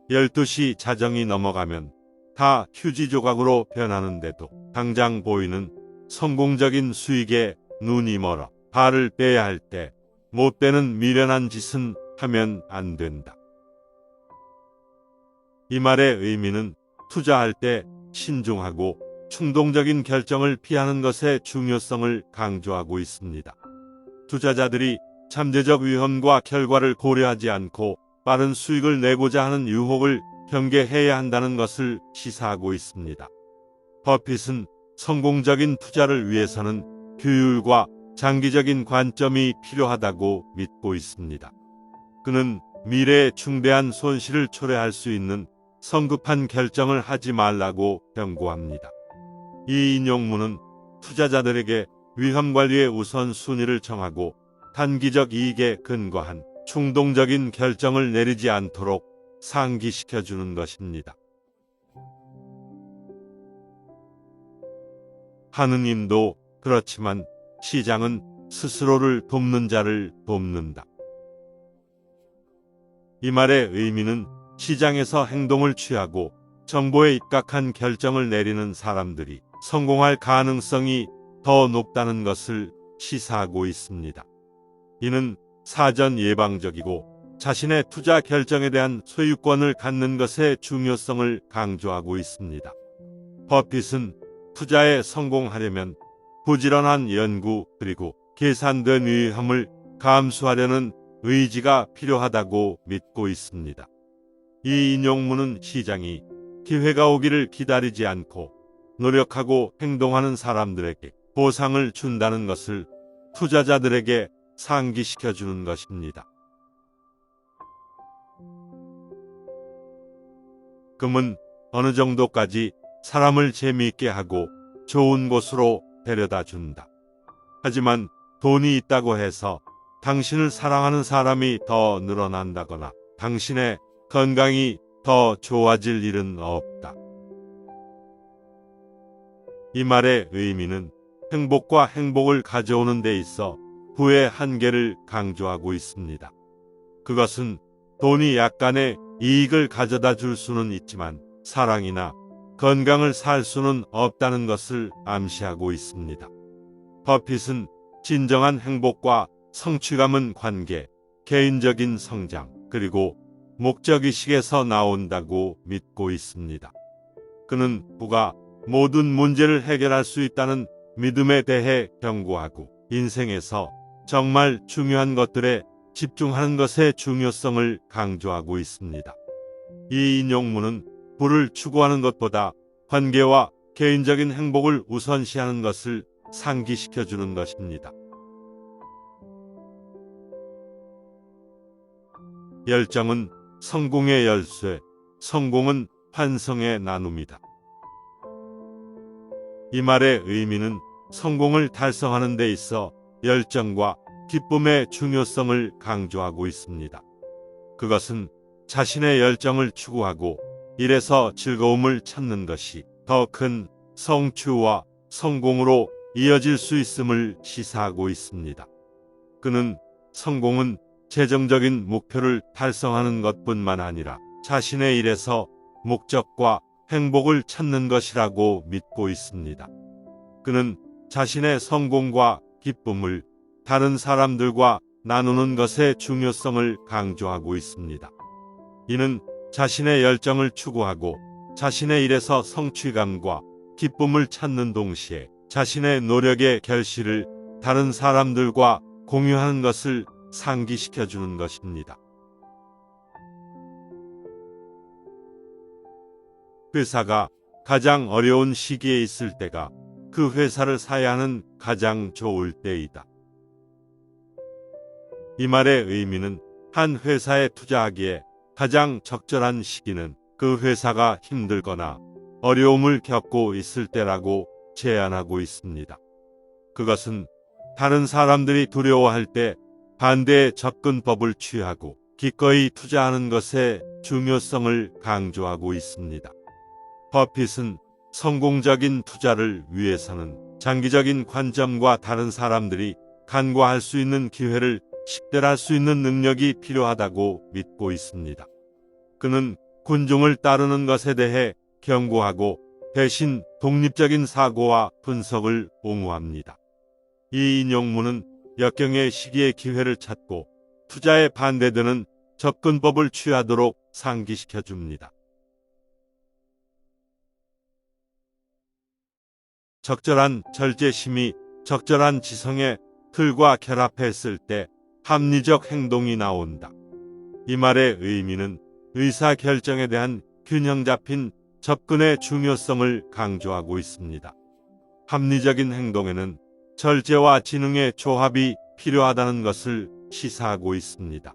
(12시) 자정이 넘어가면 다 휴지 조각으로 변하는데도 당장 보이는 성공적인 수익에 눈이 멀어 발을 빼야 할 때 못 빼는 미련한 짓은 하면 안 된다. 이 말의 의미는 투자할 때 신중하고 충동적인 결정을 피하는 것의 중요성을 강조하고 있습니다. 투자자들이 잠재적 위험과 결과를 고려하지 않고 빠른 수익을 내고자 하는 유혹을 경계해야 한다는 것을 시사하고 있습니다. 버핏은 성공적인 투자를 위해서는 규율과 장기적인 관점이 필요하다고 믿고 있습니다. 그는 미래에 중대한 손실을 초래할 수 있는 성급한 결정을 하지 말라고 경고합니다. 이 인용문은 투자자들에게 위험 관리의 우선순위를 정하고 단기적 이익에 근거한 충동적인 결정을 내리지 않도록 상기시켜주는 것입니다. 하느님도 그렇지만 시장은 스스로를 돕는 자를 돕는다. 이 말의 의미는 시장에서 행동을 취하고 정보에 입각한 결정을 내리는 사람들이 성공할 가능성이 더 높다는 것을 시사하고 있습니다. 이는 사전 예방적이고 자신의 투자 결정에 대한 소유권을 갖는 것의 중요성을 강조하고 있습니다. 버핏은 투자에 성공하려면 부지런한 연구 그리고 계산된 위험을 감수하려는 의지가 필요하다고 믿고 있습니다. 이 인용문은 시장이 기회가 오기를 기다리지 않고 노력하고 행동하는 사람들에게 보상을 준다는 것을 투자자들에게 상기시켜주는 것입니다. 금은 어느 정도까지 사람을 재미있게 하고 좋은 곳으로 데려다 준다. 하지만 돈이 있다고 해서 당신을 사랑하는 사람이 더 늘어난다거나 당신의 건강이 더 좋아질 일은 없다. 이 말의 의미는 행복과 행복을 가져오는 데 있어 부의 한계를 강조하고 있습니다. 그것은 돈이 약간의 이익을 가져다 줄 수는 있지만 사랑이나 건강을 살 수는 없다는 것을 암시하고 있습니다. 버핏은 진정한 행복과 성취감은 관계, 개인적인 성장, 그리고 목적의식에서 나온다고 믿고 있습니다. 그는 부가 모든 문제를 해결할 수 있다는 믿음에 대해 경고하고 인생에서 정말 중요한 것들에 집중하는 것의 중요성을 강조하고 있습니다. 이 인용문은 부를 추구하는 것보다 관계와 개인적인 행복을 우선시하는 것을 상기시켜주는 것입니다. 열정은 성공의 열쇠, 성공은 환성의 나눔이다. 이 말의 의미는 성공을 달성하는 데 있어 열정과 기쁨의 중요성을 강조하고 있습니다. 그것은 자신의 열정을 추구하고 일에서 즐거움을 찾는 것이 더 큰 성취와 성공으로 이어질 수 있음을 시사하고 있습니다. 그는 성공은 재정적인 목표를 달성하는 것뿐만 아니라 자신의 일에서 목적과 행복을 찾는 것이라고 믿고 있습니다. 그는 자신의 성공과 기쁨을 다른 사람들과 나누는 것의 중요성을 강조하고 있습니다. 이는 자신의 열정을 추구하고 자신의 일에서 성취감과 기쁨을 찾는 동시에 자신의 노력의 결실을 다른 사람들과 공유하는 것을 상기시켜주는 것입니다. 회사가 가장 어려운 시기에 있을 때가 그 회사를 사야 하는 가장 좋을 때이다. 이 말의 의미는 한 회사에 투자하기에 가장 적절한 시기는 그 회사가 힘들거나 어려움을 겪고 있을 때라고 제안하고 있습니다. 그것은 다른 사람들이 두려워할 때 반대의 접근법을 취하고 기꺼이 투자하는 것에 중요성을 강조하고 있습니다. 버핏은 성공적인 투자를 위해서는 장기적인 관점과 다른 사람들이 간과할 수 있는 기회를 식별할 수 있는 능력이 필요하다고 믿고 있습니다. 그는 군중을 따르는 것에 대해 경고하고 대신 독립적인 사고와 분석을 옹호합니다. 이 인용문은 역경의 시기에 기회를 찾고 투자에 반대되는 접근법을 취하도록 상기시켜 줍니다. 적절한 절제심이 적절한 지성의 틀과 결합했을 때 합리적 행동이 나온다. 이 말의 의미는 의사결정에 대한 균형 잡힌 접근의 중요성을 강조하고 있습니다. 합리적인 행동에는 절제와 지능의 조합이 필요하다는 것을 시사하고 있습니다.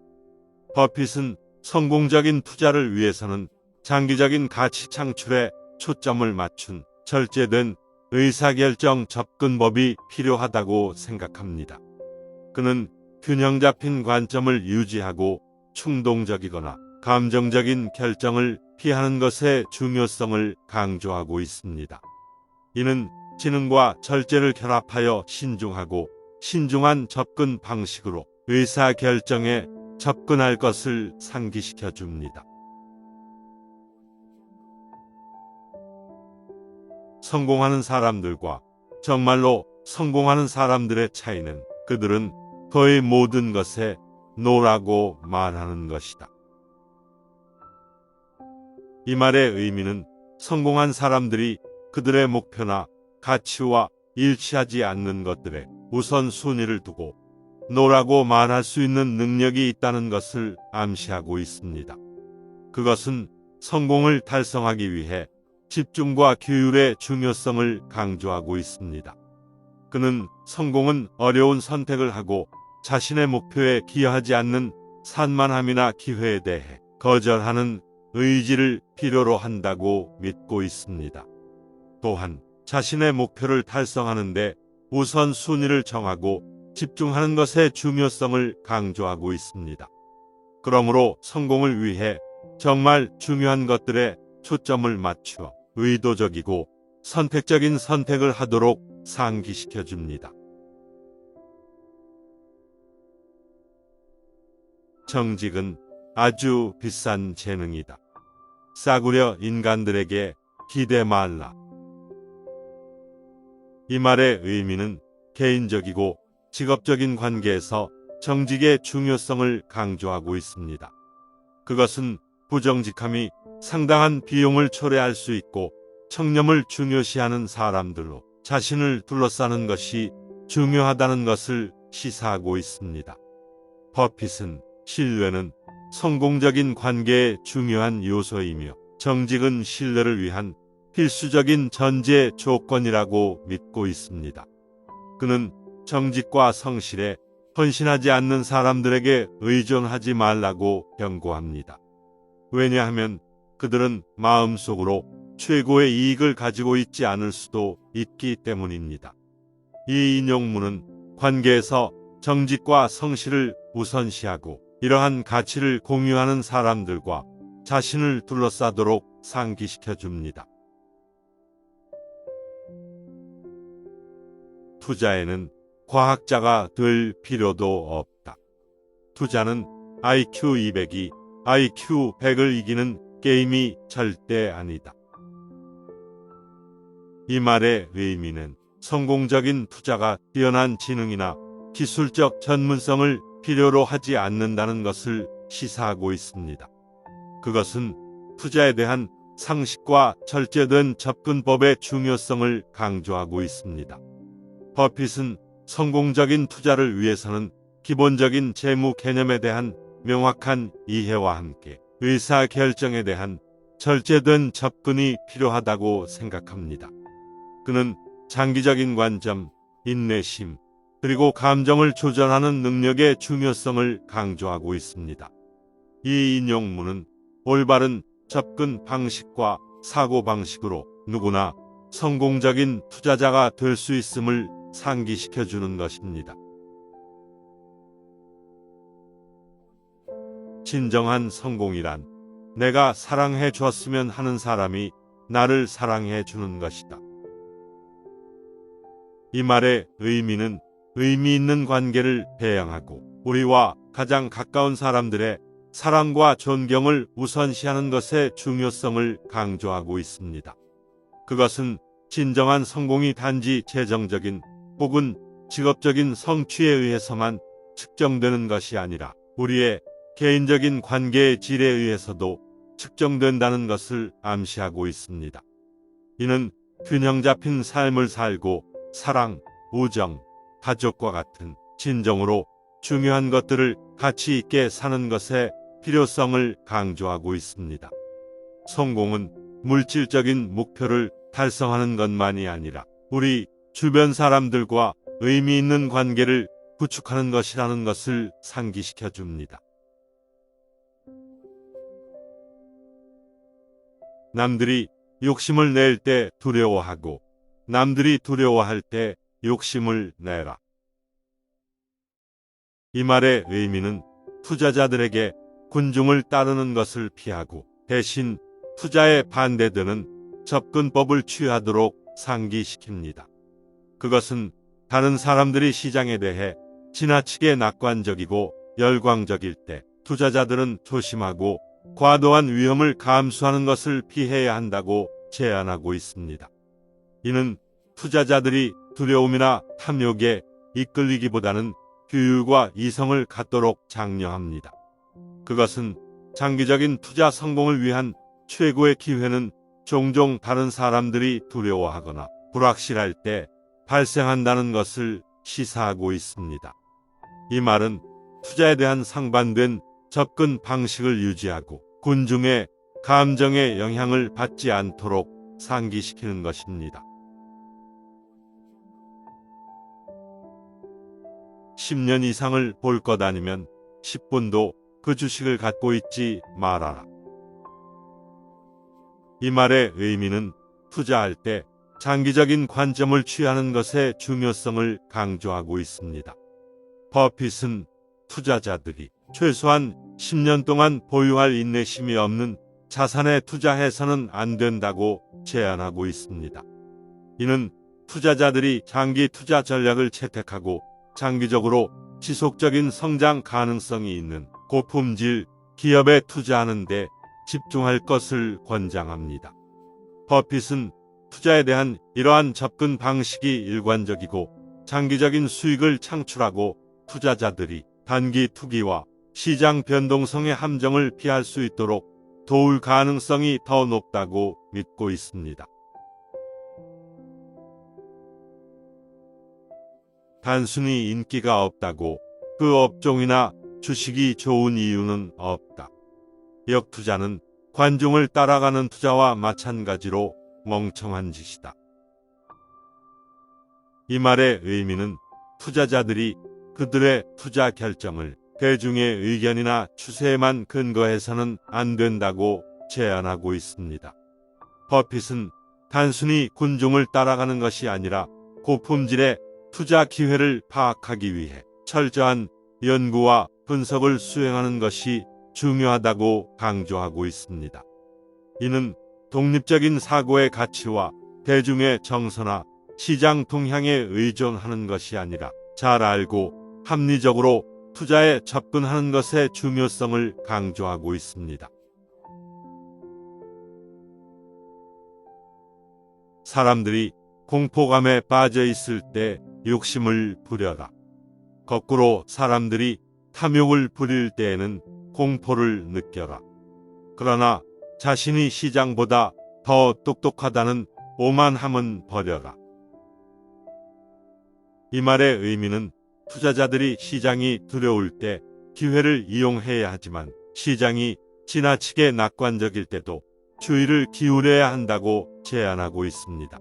버핏은 성공적인 투자를 위해서는 장기적인 가치 창출에 초점을 맞춘 절제된 의사결정 접근법이 필요하다고 생각합니다. 그는 균형 잡힌 관점을 유지하고 충동적이거나 감정적인 결정을 피하는 것의 중요성을 강조하고 있습니다. 이는 지능과 절제를 결합하여 신중한 접근 방식으로 의사결정에 접근할 것을 상기시켜 줍니다. 성공하는 사람들과 정말로 성공하는 사람들의 차이는 그들은 거의 모든 것에 노라고 말하는 것이다. 이 말의 의미는 성공한 사람들이 그들의 목표나 가치와 일치하지 않는 것들에 우선순위를 두고 노라고 말할 수 있는 능력이 있다는 것을 암시하고 있습니다. 그것은 성공을 달성하기 위해 집중과 규율의 중요성을 강조하고 있습니다. 그는 성공은 어려운 선택을 하고 자신의 목표에 기여하지 않는 산만함이나 기회에 대해 거절하는 의지를 필요로 한다고 믿고 있습니다. 또한 자신의 목표를 달성하는 데 우선순위를 정하고 집중하는 것의 중요성을 강조하고 있습니다. 그러므로 성공을 위해 정말 중요한 것들에 초점을 맞추어 의도적이고 선택적인 선택을 하도록 상기시켜 줍니다. 정직은 아주 비싼 재능이다. 싸구려 인간들에게 기대 말라. 이 말의 의미는 개인적이고 직업적인 관계에서 정직의 중요성을 강조하고 있습니다. 그것은 부정직함이 상당한 비용을 초래할 수 있고 청렴을 중요시하는 사람들로 자신을 둘러싸는 것이 중요하다는 것을 시사하고 있습니다. 버핏은 신뢰는 성공적인 관계의 중요한 요소이며 정직은 신뢰를 위한 필수적인 전제 조건이라고 믿고 있습니다. 그는 정직과 성실에 헌신하지 않는 사람들에게 의존하지 말라고 경고합니다. 왜냐하면 그들은 마음속으로 최고의 이익을 가지고 있지 않을 수도 있기 때문입니다. 이 인용문은 관계에서 정직과 성실을 우선시하고 이러한 가치를 공유하는 사람들과 자신을 둘러싸도록 상기시켜 줍니다. 투자에는 과학자가 될 필요도 없다. 투자는 IQ 200이 IQ 100을 이기는 게임이 절대 아니다. 이 말의 의미는 성공적인 투자가 뛰어난 지능이나 기술적 전문성을 필요로 하지 않는다는 것을 시사하고 있습니다. 그것은 투자에 대한 상식과 절제된 접근법의 중요성을 강조하고 있습니다. 버핏은 성공적인 투자를 위해서는 기본적인 재무 개념에 대한 명확한 이해와 함께 의사결정에 대한 절제된 접근이 필요하다고 생각합니다. 그는 장기적인 관점, 인내심, 그리고 감정을 조절하는 능력의 중요성을 강조하고 있습니다. 이 인용문은 올바른 접근 방식과 사고 방식으로 누구나 성공적인 투자자가 될 수 있음을 상기시켜 주는 것입니다. 진정한 성공이란 내가 사랑해 주었으면 하는 사람이 나를 사랑해 주는 것이다. 이 말의 의미는 의미 있는 관계를 배양하고 우리와 가장 가까운 사람들의 사랑과 존경을 우선시하는 것의 중요성을 강조하고 있습니다. 그것은 진정한 성공이 단지 재정적인 혹은 직업적인 성취에 의해서만 측정되는 것이 아니라 우리의 개인적인 관계의 질에 의해서도 측정된다는 것을 암시하고 있습니다. 이는 균형 잡힌 삶을 살고 사랑, 우정, 가족과 같은 진정으로 중요한 것들을 가치 있게 사는 것의 필요성을 강조하고 있습니다. 성공은 물질적인 목표를 달성하는 것만이 아니라 우리 주변 사람들과 의미 있는 관계를 구축하는 것이라는 것을 상기시켜 줍니다. 남들이 욕심을 낼 때 두려워하고 남들이 두려워할 때 욕심을 내라. 이 말의 의미는 투자자들에게 군중을 따르는 것을 피하고 대신 투자에 반대되는 접근법을 취하도록 상기시킵니다. 그것은 다른 사람들이 시장에 대해 지나치게 낙관적이고 열광적일 때 투자자들은 조심하고 과도한 위험을 감수하는 것을 피해야 한다고 제안하고 있습니다. 이는 투자자들이 두려움이나 탐욕에 이끌리기보다는 규율과 이성을 갖도록 장려합니다. 그것은 장기적인 투자 성공을 위한 최고의 기회는 종종 다른 사람들이 두려워하거나 불확실할 때 발생한다는 것을 시사하고 있습니다. 이 말은 투자에 대한 상반된 접근 방식을 유지하고 군중의 감정에 영향을 받지 않도록 상기시키는 것입니다. 10년 이상을 볼 것 아니면 10분도 그 주식을 갖고 있지 말아라. 이 말의 의미는 투자할 때 장기적인 관점을 취하는 것의 중요성을 강조하고 있습니다. 버핏은 투자자들이 최소한 10년 동안 보유할 인내심이 없는 자산에 투자해서는 안 된다고 제안하고 있습니다. 이는 투자자들이 장기 투자 전략을 채택하고 장기적으로 지속적인 성장 가능성이 있는 고품질 기업에 투자하는 데 집중할 것을 권장합니다. 버핏은 투자에 대한 이러한 접근 방식이 일관적이고 장기적인 수익을 창출하고 투자자들이 단기 투기와 시장 변동성의 함정을 피할 수 있도록 도울 가능성이 더 높다고 믿고 있습니다. 단순히 인기가 없다고 그 업종이나 주식이 좋은 이유는 없다. 역투자는 관중을 따라가는 투자와 마찬가지로 멍청한 짓이다. 이 말의 의미는 투자자들이 그들의 투자 결정을 대중의 의견이나 추세에만 근거해서는 안 된다고 제안하고 있습니다. 버핏은 단순히 군중을 따라가는 것이 아니라 고품질의 투자 기회를 파악하기 위해 철저한 연구와 분석을 수행하는 것이 중요하다고 강조하고 있습니다. 이는 독립적인 사고의 가치와 대중의 정서나 시장 동향에 의존하는 것이 아니라 잘 알고 합리적으로 투자에 접근하는 것의 중요성을 강조하고 있습니다. 사람들이 공포감에 빠져 있을 때 욕심을 부려라. 거꾸로 사람들이 탐욕을 부릴 때에는 공포를 느껴라. 그러나 자신이 시장보다 더 똑똑하다는 오만함은 버려라. 이 말의 의미는 투자자들이 시장이 두려울 때 기회를 이용해야 하지만 시장이 지나치게 낙관적일 때도 주의를 기울여야 한다고 제안하고 있습니다.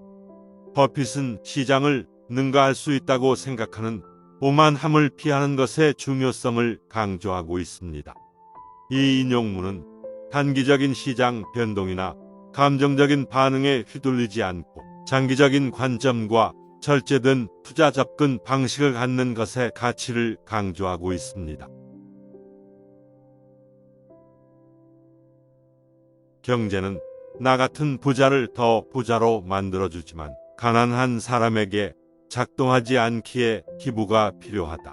버핏은 시장을 능가할 수 있다고 생각하는 오만함을 피하는 것의 중요성을 강조하고 있습니다. 이 인용문은 단기적인 시장 변동이나 감정적인 반응에 휘둘리지 않고 장기적인 관점과 절제된 투자 접근 방식을 갖는 것의 가치를 강조하고 있습니다. 경제는 나 같은 부자를 더 부자로 만들어주지만 가난한 사람에게 작동하지 않기에 기부가 필요하다.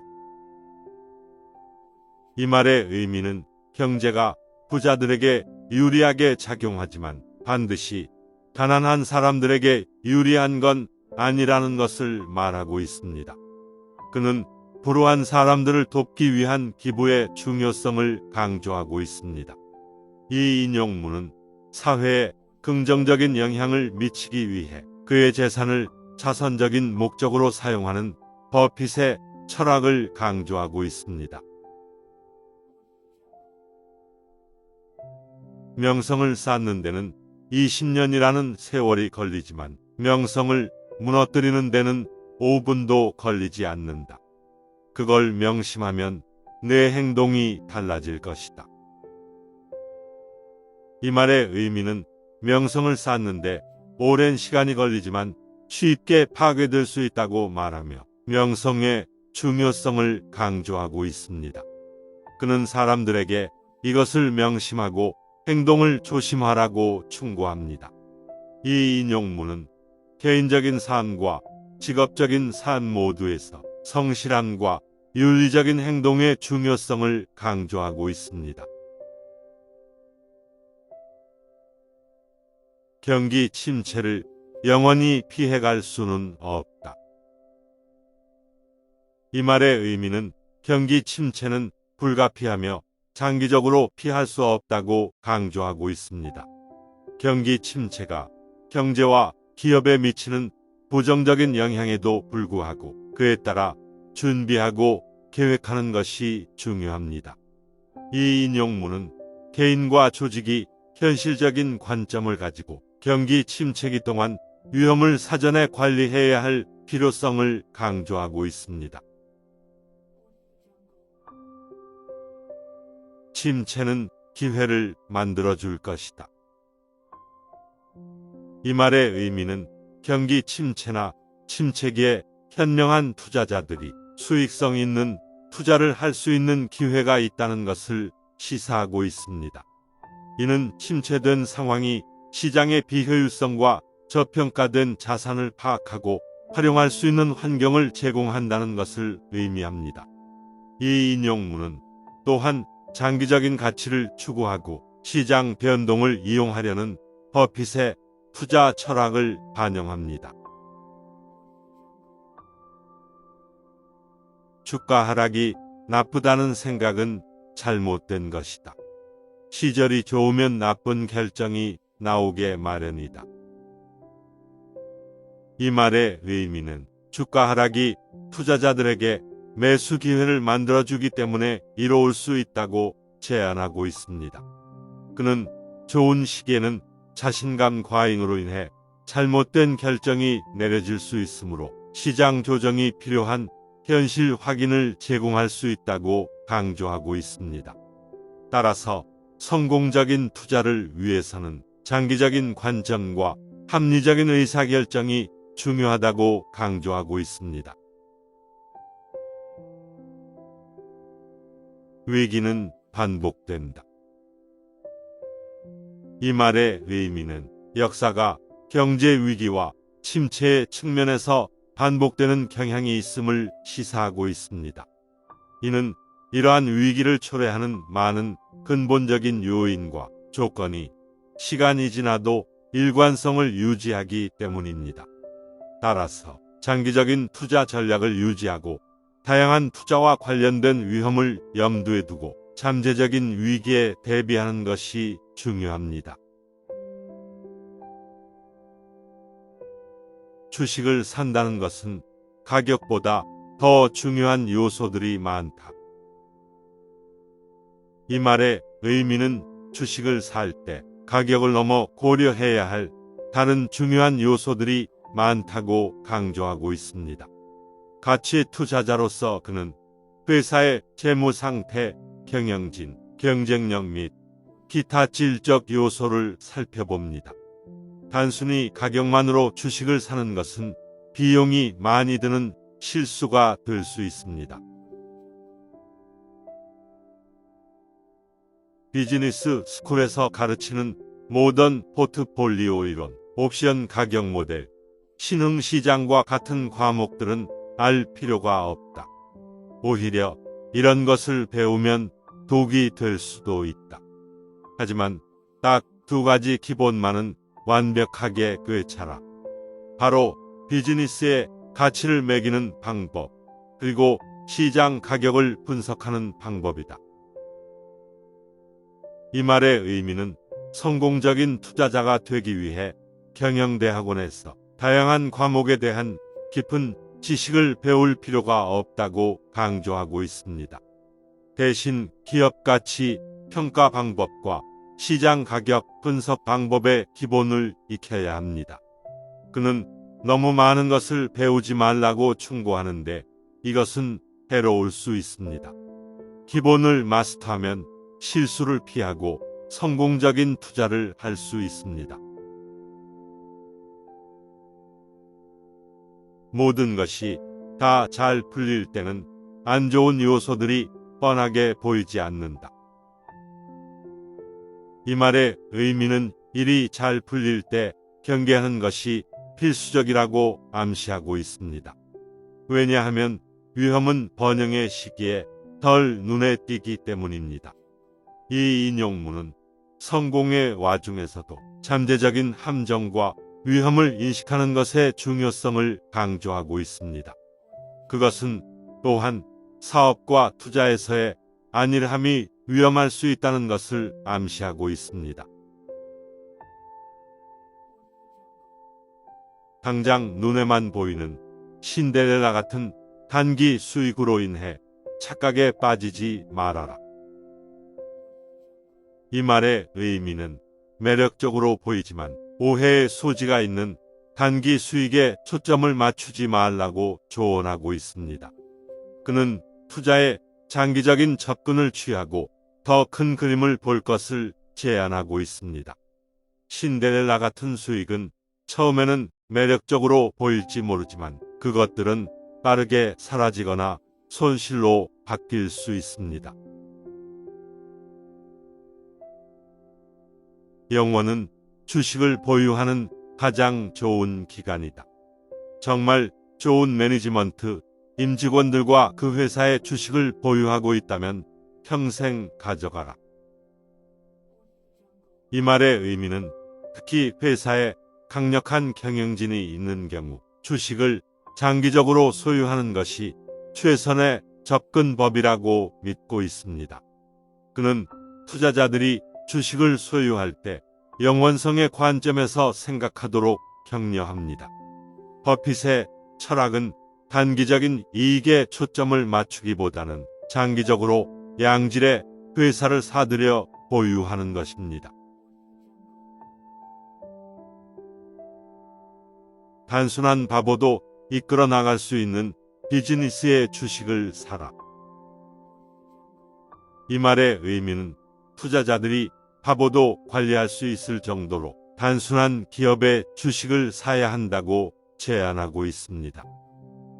이 말의 의미는 경제가 부자들에게 유리하게 작용하지만 반드시 가난한 사람들에게 유리한 건 아니라는 것을 말하고 있습니다. 그는 불우한 사람들을 돕기 위한 기부의 중요성을 강조하고 있습니다. 이 인용문은 사회에 긍정적인 영향을 미치기 위해 그의 재산을 자선적인 목적으로 사용하는 버핏의 철학을 강조하고 있습니다. 명성을 쌓는 데는 20년이라는 세월이 걸리지만 명성을 무너뜨리는 데는 5분도 걸리지 않는다. 그걸 명심하면 내 행동이 달라질 것이다. 이 말의 의미는 명성을 쌓는데 오랜 시간이 걸리지만 쉽게 파괴될 수 있다고 말하며 명성의 중요성을 강조하고 있습니다. 그는 사람들에게 이것을 명심하고 행동을 조심하라고 충고합니다. 이 인용문은 개인적인 삶과 직업적인 삶 모두에서 성실함과 윤리적인 행동의 중요성을 강조하고 있습니다. 경기 침체를 영원히 피해갈 수는 없다. 이 말의 의미는 경기 침체는 불가피하며 장기적으로 피할 수 없다고 강조하고 있습니다. 경기 침체가 경제와 기업에 미치는 부정적인 영향에도 불구하고 그에 따라 준비하고 계획하는 것이 중요합니다. 이 인용문은 개인과 조직이 현실적인 관점을 가지고 경기 침체기 동안 위험을 사전에 관리해야 할 필요성을 강조하고 있습니다. 침체는 기회를 만들어줄 것이다. 이 말의 의미는 경기 침체나 침체기에 현명한 투자자들이 수익성 있는 투자를 할 수 있는 기회가 있다는 것을 시사하고 있습니다. 이는 침체된 상황이 시장의 비효율성과 저평가된 자산을 파악하고 활용할 수 있는 환경을 제공한다는 것을 의미합니다. 이 인용문은 또한 장기적인 가치를 추구하고 시장 변동을 이용하려는 버핏의 투자 철학을 반영합니다. 주가 하락이 나쁘다는 생각은 잘못된 것이다. 시절이 좋으면 나쁜 결정이 나오게 마련이다. 이 말의 의미는 주가 하락이 투자자들에게 매수 기회를 만들어주기 때문에 이로울 수 있다고 제안하고 있습니다. 그는 좋은 시기에는 자신감 과잉으로 인해 잘못된 결정이 내려질 수 있으므로 시장 조정이 필요한 현실 확인을 제공할 수 있다고 강조하고 있습니다. 따라서 성공적인 투자를 위해서는 장기적인 관점과 합리적인 의사결정이 중요하다고 강조하고 있습니다. 위기는 반복된다. 이 말의 의미는 역사가 경제 위기와 침체의 측면에서 반복되는 경향이 있음을 시사하고 있습니다. 이는 이러한 위기를 초래하는 많은 근본적인 요인과 조건이 시간이 지나도 일관성을 유지하기 때문입니다. 따라서 장기적인 투자 전략을 유지하고 다양한 투자와 관련된 위험을 염두에 두고 잠재적인 위기에 대비하는 것이 중요합니다. 주식을 산다는 것은 가격보다 더 중요한 요소들이 많다. 이 말의 의미는 주식을 살 때 가격을 넘어 고려해야 할 다른 중요한 요소들이 많다고 강조하고 있습니다. 가치 투자자로서 그는 회사의 재무 상태, 경영진, 경쟁력 및 기타 질적 요소를 살펴봅니다. 단순히 가격만으로 주식을 사는 것은 비용이 많이 드는 실수가 될 수 있습니다. 비즈니스 스쿨에서 가르치는 모던 포트폴리오 이론, 옵션 가격 모델, 신흥 시장과 같은 과목들은 알 필요가 없다. 오히려 이런 것을 배우면 독이 될 수도 있다. 하지만 딱 두 가지 기본만은 완벽하게 꿰차라. 바로 비즈니스의 가치를 매기는 방법, 그리고 시장 가격을 분석하는 방법이다. 이 말의 의미는 성공적인 투자자가 되기 위해 경영대학원에서 다양한 과목에 대한 깊은 지식을 배울 필요가 없다고 강조하고 있습니다. 대신 기업 가치 평가 방법과 시장 가격 분석 방법의 기본을 익혀야 합니다. 그는 너무 많은 것을 배우지 말라고 충고하는데 이것은 해로울 수 있습니다. 기본을 마스터하면 실수를 피하고 성공적인 투자를 할 수 있습니다. 모든 것이 다 잘 풀릴 때는 안 좋은 요소들이 뻔하게 보이지 않는다. 이 말의 의미는 일이 잘 풀릴 때 경계하는 것이 필수적이라고 암시하고 있습니다. 왜냐하면 위험은 번영의 시기에 덜 눈에 띄기 때문입니다. 이 인용문은 성공의 와중에서도 잠재적인 함정과 위험을 인식하는 것의 중요성을 강조하고 있습니다. 그것은 또한 사업과 투자에서의 안일함이 위험할 수 있다는 것을 암시하고 있습니다. 당장 눈에만 보이는 신데렐라 같은 단기 수익으로 인해 착각에 빠지지 말아라. 이 말의 의미는 매력적으로 보이지만 오해의 소지가 있는 단기 수익에 초점을 맞추지 말라고 조언하고 있습니다. 그는 투자에 장기적인 접근을 취하고 더 큰 그림을 볼 것을 제안하고 있습니다. 신데렐라 같은 수익은 처음에는 매력적으로 보일지 모르지만 그것들은 빠르게 사라지거나 손실로 바뀔 수 있습니다. 영원은 주식을 보유하는 가장 좋은 기간이다. 정말 좋은 매니지먼트, 임직원들과 그 회사의 주식을 보유하고 있다면 평생 가져가라. 이 말의 의미는 특히 회사에 강력한 경영진이 있는 경우 주식을 장기적으로 소유하는 것이 최선의 접근법이라고 믿고 있습니다. 그는 투자자들이 주식을 소유할 때 영원성의 관점에서 생각하도록 격려합니다. 버핏의 철학은 단기적인 이익에 초점을 맞추기보다는 장기적으로 양질의 회사를 사들여 보유하는 것입니다. 단순한 바보도 이끌어 나갈 수 있는 비즈니스의 주식을 사라. 이 말의 의미는 투자자들이 바보도 관리할 수 있을 정도로 단순한 기업의 주식을 사야 한다고 제안하고 있습니다.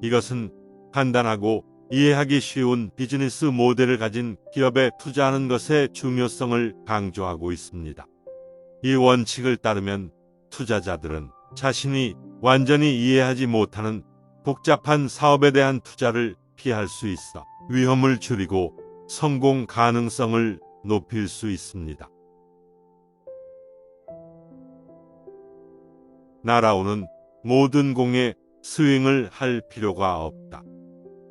이것은 간단하고 이해하기 쉬운 비즈니스 모델을 가진 기업에 투자하는 것의 중요성을 강조하고 있습니다. 이 원칙을 따르면 투자자들은 자신이 완전히 이해하지 못하는 복잡한 사업에 대한 투자를 피할 수 있어 위험을 줄이고 성공 가능성을 높일 수 있습니다. 날아오는 모든 공에 스윙을 할 필요가 없다.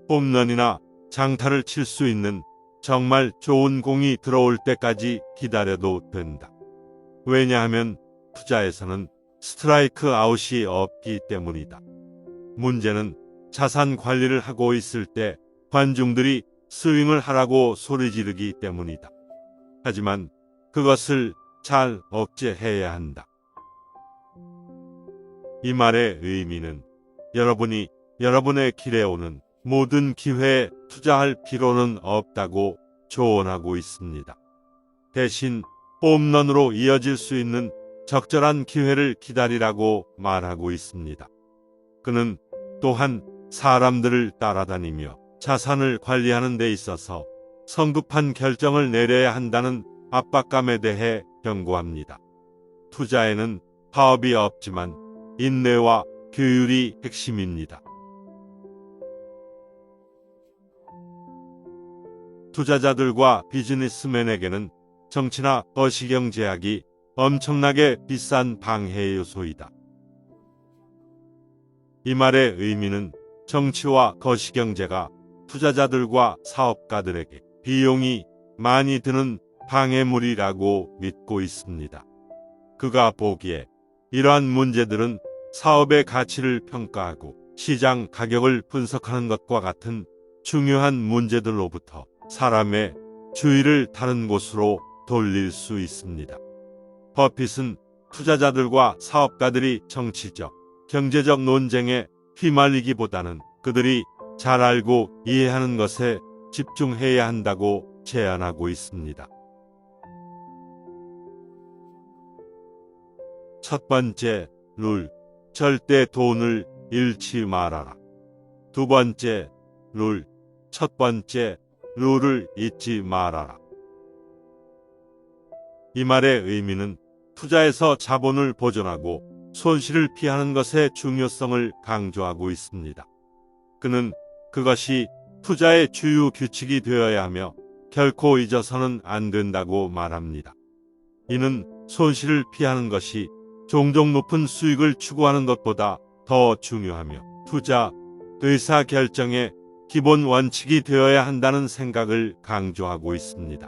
홈런이나 장타를 칠 수 있는 정말 좋은 공이 들어올 때까지 기다려도 된다. 왜냐하면 투자에서는 스트라이크 아웃이 없기 때문이다. 문제는 자산 관리를 하고 있을 때 관중들이 스윙을 하라고 소리 지르기 때문이다. 하지만 그것을 잘 억제해야 한다. 이 말의 의미는 여러분이 여러분의 길에 오는 모든 기회에 투자할 필요는 없다고 조언하고 있습니다. 대신 홈런으로 이어질 수 있는 적절한 기회를 기다리라고 말하고 있습니다. 그는 또한 사람들을 따라다니며 자산을 관리하는 데 있어서 성급한 결정을 내려야 한다는 압박감에 대해 경고합니다. 투자에는 파업이 없지만 인내와 규율이 핵심입니다. 투자자들과 비즈니스맨에게는 정치나 거시경 제약이 엄청나게 비싼 방해 요소이다. 이 말의 의미는 정치와 거시경제가 투자자들과 사업가들에게 비용이 많이 드는 방해물이라고 믿고 있습니다. 그가 보기에 이러한 문제들은 사업의 가치를 평가하고 시장 가격을 분석하는 것과 같은 중요한 문제들로부터 사람의 주의를 다른 곳으로 돌릴 수 있습니다. 버핏은 투자자들과 사업가들이 정치적, 경제적 논쟁에 휘말리기보다는 그들이 잘 알고 이해하는 것에 집중해야 한다고 제안하고 있습니다. 첫 번째 룰, 절대 돈을 잃지 말아라. 두 번째 룰, 첫 번째 룰을 잊지 말아라. 이 말의 의미는 투자에서 자본을 보존하고 손실을 피하는 것의 중요성을 강조하고 있습니다. 그는 그것이 투자의 주요 규칙이 되어야 하며 결코 잊어서는 안 된다고 말합니다. 이는 손실을 피하는 것이 종종 높은 수익을 추구하는 것보다 더 중요하며 투자, 의사결정의 기본 원칙이 되어야 한다는 생각을 강조하고 있습니다.